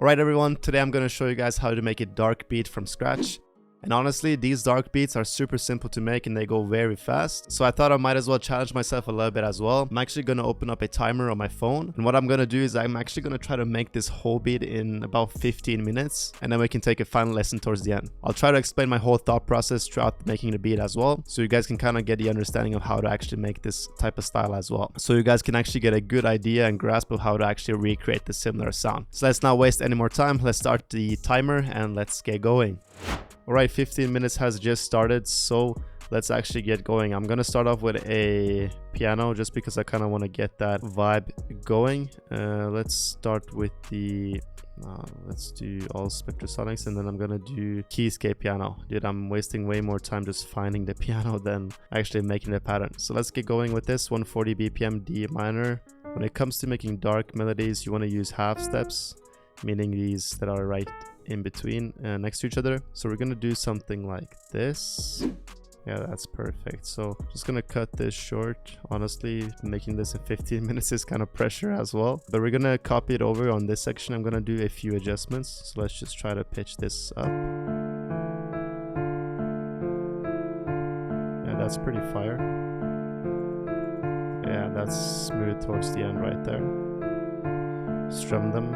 Alright everyone, today I'm going to show you guys how to make a dark beat from scratch. And honestly, these dark beats are super simple to make and they go very fast. So I thought I might as well challenge myself a little bit as well. I'm actually going to open up a timer on my phone. And what I'm going to do is I'm actually going to try to make this whole beat in about 15 minutes. And then we can take a final lesson towards the end. I'll try to explain my whole thought process throughout making the beat as well. So you guys can kind of get the understanding of how to actually make this type of style as well. So you guys can actually get a good idea and grasp of how to actually recreate the similar sound. So let's not waste any more time. Let's start the timer and let's get going. Alright, 15 minutes has just started, so let's actually get going. I'm gonna start off with a piano just because I kind of want to get that vibe going. Let's start with the let's do all Spectrasonics, and then I'm gonna do keyscape piano. Dude, I'm wasting way more time just finding the piano than actually making the pattern. So let's get going with this 140 BPM D minor. When it comes to making dark melodies, you want to use half steps, meaning these that are right in between next to each other. So we're gonna do something like this. Yeah, that's perfect. So just gonna cut this short. Honestly, making this in 15 minutes is kind of pressure as well, but we're gonna copy it over on this section. I'm gonna do a few adjustments, so let's just try to pitch this up. Yeah, that's pretty fire. Yeah, that's smooth towards the end right there. Strum them.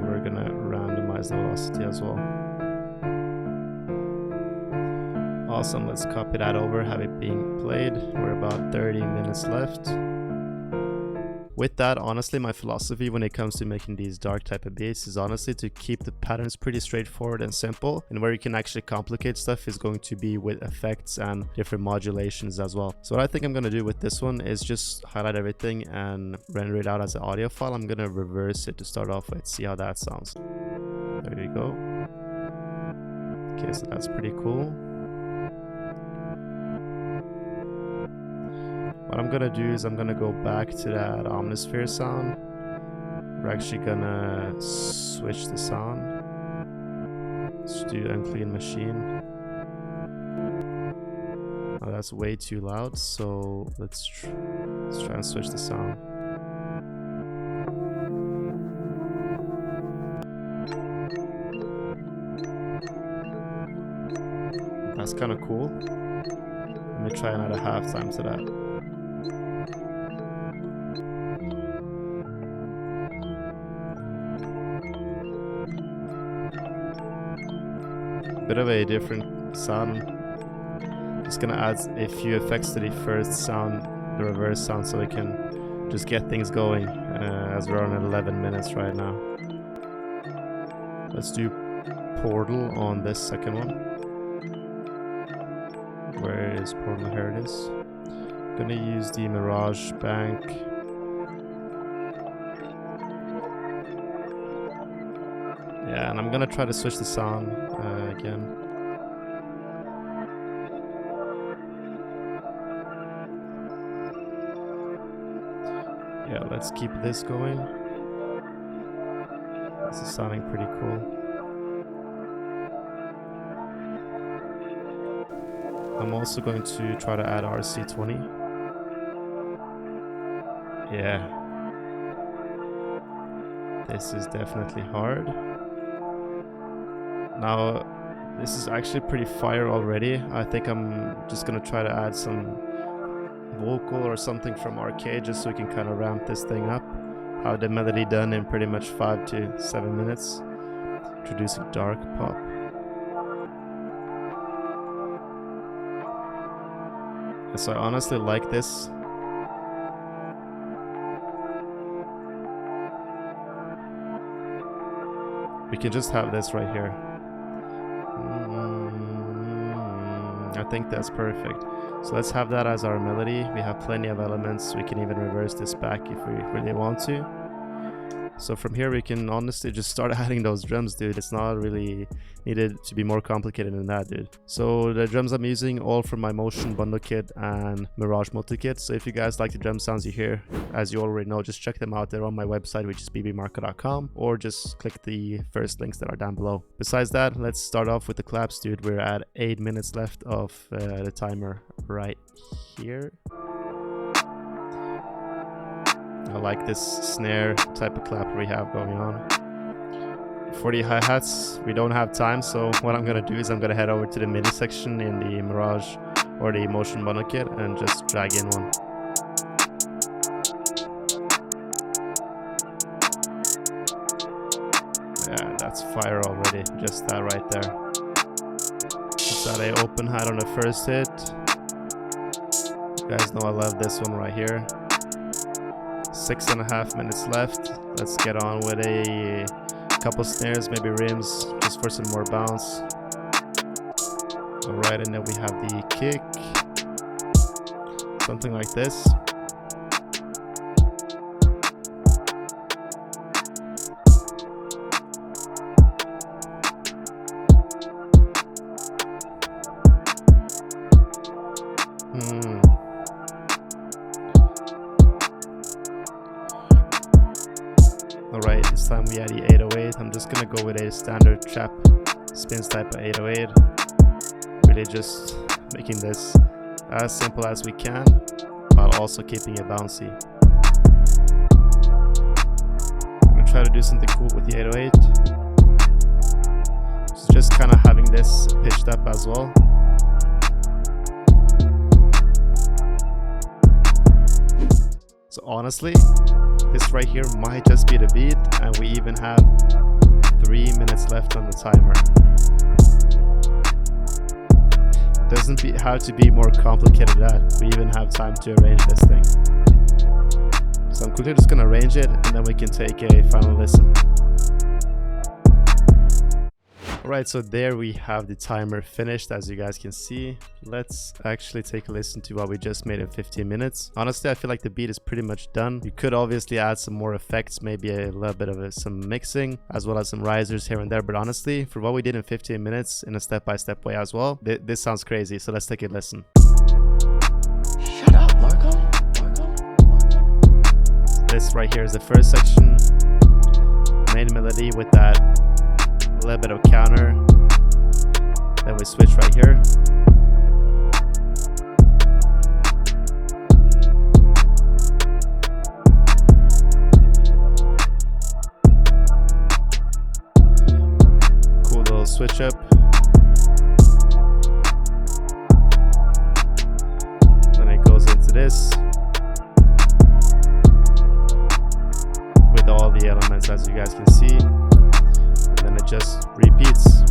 We're gonna randomize the velocity as well. Awesome, let's copy that over, have it being played. We're about 30 minutes left. With that, honestly, my philosophy when it comes to making these dark type of beats is honestly to keep the patterns pretty straightforward and simple, and where you can actually complicate stuff is going to be with effects and different modulations as well. So what I think I'm going to do with this one is just highlight everything and render it out as an audio file. I'm going to reverse it to start off with, see how that sounds. There you go. Okay, so that's pretty cool. What I'm gonna do is I'm gonna go back to that Omnisphere sound. We're actually gonna switch the sound. Let's do unclean machine. Oh, that's way too loud, so let's try and switch the sound. That's kind of cool. Let me try another halftime to that. Bit of a different sound. Just gonna add a few effects to the first sound, the reverse sound, so we can just get things going as we're on 11 minutes right now. Let's do Portal on this second one. Where is Portal? Here it is. Gonna use the Mirage Bank. Yeah, and I'm gonna try to switch the sound again. Yeah, let's keep this going. This is sounding pretty cool. I'm also going to try to add RC20. Yeah. This is definitely hard. Now, this is actually pretty fire already. I think I'm just gonna try to add some vocal or something from Arcade just so we can kind of ramp this thing up. Have the melody done in pretty much 5 to 7 minutes. Introducing dark pop. So I honestly like this. We can just have this right here. I think that's perfect. So let's have that as our melody. We have plenty of elements. We can even reverse this back if we really want to. So from here we can honestly just start adding those drums, dude. It's not really needed to be more complicated than that, dude. So the drums I'm using all from my Motion Bundle Kit and Mirage Multi-Kit. So if you guys like the drum sounds you hear, as you already know, just check them out. They're on my website, which is BBMarko.com, or just click the first links that are down below. Besides that, let's start off with the claps, dude. We're at 8 minutes left of the timer right here. I like this snare type of clap we have going on. For the hi-hats, we don't have time, so what I'm gonna do is I'm gonna head over to the MIDI section in the Mirage or the Motion Mono kit and just drag in one. Yeah, that's fire already, just that right there. Just that a open hat on the first hit. You guys know I love this one right here. 6.5 minutes left. Let's get on with a couple snares, maybe rims, just for some more bounce. Alright, and then we have the kick. Something like this. Alright, this time we had the 808. I'm just gonna go with a standard trap spins type of 808. Really just making this as simple as we can, while also keeping it bouncy. I'm gonna try to do something cool with the 808. Just kind of having this pitched up as well. So honestly, this right here might just be the beat, and we even have 3 minutes left on the timer. Doesn't have to be more complicated than that. We even have time to arrange this thing. So I'm quickly just gonna arrange it, and then we can take a final listen. Alright, so there we have the timer finished, as you guys can see. Let's actually take a listen to what we just made in 15 minutes. Honestly, I feel like the beat is pretty much done. You could obviously add some more effects, maybe a little bit of some mixing, as well as some risers here and there. But honestly, for what we did in 15 minutes in a step-by-step way as well, this sounds crazy. So let's take a listen. Shut up, Marco. This right here is the first section. Main melody with that a little bit of counter, then we switch right here. Cool little switch up. Then it goes into this with all the elements, as you guys can see. Then it just repeats.